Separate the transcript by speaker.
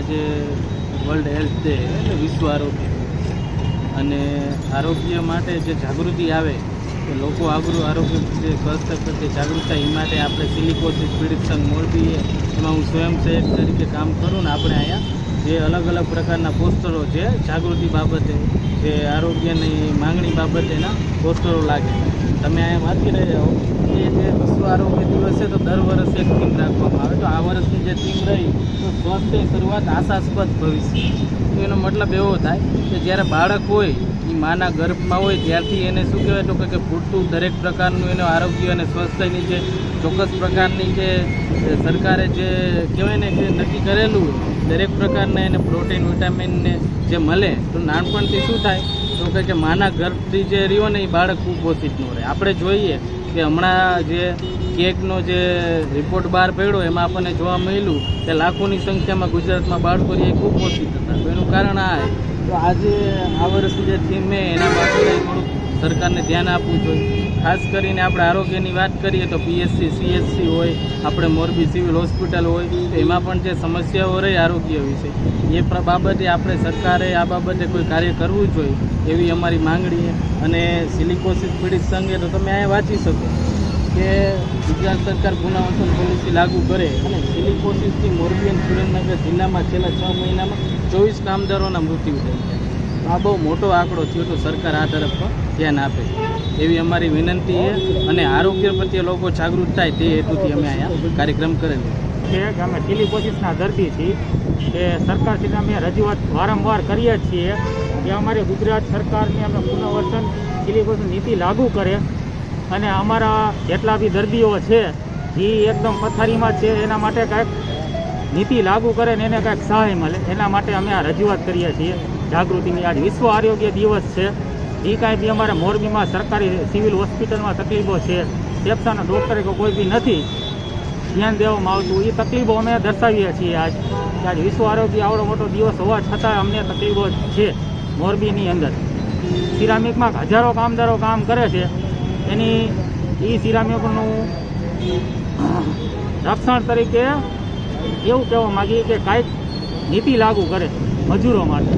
Speaker 1: આજે world health day એટલે વિશ્વ આરોગ્ય દિવસ અને આરોગ્ય માટે જે જાગૃતિ આવે કે લોકો આરોગ્ય જે સ્વાસ્થ્ય પ્રત્યે જાગૃતતા એ માટે આપણે સિલિકોસિસ પીડિત સંઘ મોરબીએ એમાં હું સ્વયંસેવક તરીકે કામ કરું ને આપણે અહીંયા જે અલગ અલગ પ્રકારના પોસ્ટરો છે જાગૃતિ બાબતે જે આરોગ્યની માંગણી બાબતેના પોસ્ટરો લાગે. તમે અહીંયા વાત કરી રહ્યા હો કે જે વિશ્વ આરોગ્ય દિવસ છે તો દર વર્ષે એક થીમ રાખવામાં આવે. તો આ વર્ષની જે થીમ રહી તો સ્વાસ્થ્ય શરૂઆત આશાસ્પદ ભવિષ્ય. તો એનો મતલબ એવો થાય કે જ્યારે બાળક હોય એ માના ગર્ભમાં હોય ત્યારથી એને શું કહેવાય તો કે પૂરતું દરેક પ્રકારનું એનું આરોગ્ય અને સ્વાસ્થ્યની જે ચોક્કસ પ્રકારની જે સરકારે જે કહેવાય ને કે નક્કી કરેલું હોય દરેક પ્રકારના એને પ્રોટીન વિટામિનને જે મળે તો નાનપણથી શું થાય તો કે માના ગર્ભથી જે રહ્યો ને એ બાળક કુપોષિત ન રહે. આપણે જોઈએ કે હમણાં જે કેકનો જે રિપોર્ટ બહાર પડ્યો એમાં આપણને જોવા મળ્યું કે લાખોની સંખ્યામાં ગુજરાતમાં બાળકો એ કુપોષિત હતા. તો એનું કારણ આ તો આજે આ વર્ષની જે થીમ છે એના બાબતે થોડુંક સરકારને ધ્યાન આપવું જોઈએ. ખાસ કરીને આપણે આરોગ્યની વાત કરીએ તો પીએચસી સીએચસી હોય આપણે મોરબી સિવિલ હોસ્પિટલ હોય તો એમાં પણ જે સમસ્યાઓ રહી આરોગ્ય વિશે એ બાબતે આપણે સરકારે આ બાબતે કોઈ કાર્ય કરવું જોઈએ એવી અમારી માંગણી. અને સિલિકોસિસ પીડિત સંઘે તો તમે અહીંયા વાંચી શકો કે ગુજરાત સરકાર ગુનાવંતન પોલિસી લાગુ કરે અને સિલિકોસિસથી મોરબી અને સુરેન્દ્રનગર જિલ્લામાં છેલ્લા 6 મહિનામાં 24 કામદારોના મૃત્યુ થઈ ગયા. આ બહુ મોટો આંકડો થયો તો સરકાર આ તરફ ધ્યાન આપે એવી અમારી વિનંતી છે. અને આરોગ્ય પ્રત્યે લોકો જાગૃત થાય તે હેતુથી અમે અહીંયા કાર્યક્રમ કરેલો
Speaker 2: છે કે અમે સિલિકોસિસના દર્દી છીએ કે સરકારશ્રીને અમે રજૂઆત વારંવાર કરીએ છીએ કે અમારી ગુજરાત સરકારની અમે પુનર્વસન સિલિકોસિસ નીતિ લાગુ કરે અને અમારા જેટલા બી દર્દીઓ છે જે એકદમ પથારીમાં છે એના માટે કાંઈક નીતિ લાગુ કરે ને એને કાંઈક સહાય મળે એના માટે અમે આ રજૂઆત કરીએ છીએ જાગૃતિની. આજ વિશ્વ આરોગ્ય દિવસ છે એ કાંઈ બી અમારે મોરબીમાં સરકારી સિવિલ હોસ્પિટલમાં તકલીફો છે ફેફસાના ડૉક્ટરે કોઈ બી નથી ધ્યાન દેવામાં આવતું એ તકલીફો અમે દર્શાવીએ છીએ. આજ વિશ્વ આરોગ્ય આવડો મોટો દિવસ હોવા છતાં અમને તકલીફો છે મોરબીની અંદર. સિરામિકમાં હજારો કામદારો કામ કરે છે એની એ સિરામિકનું રક્ષણ તરીકે એવું કહેવા માગીએ કે કાંઈક નીતિ લાગુ કરે મજૂરો માટે.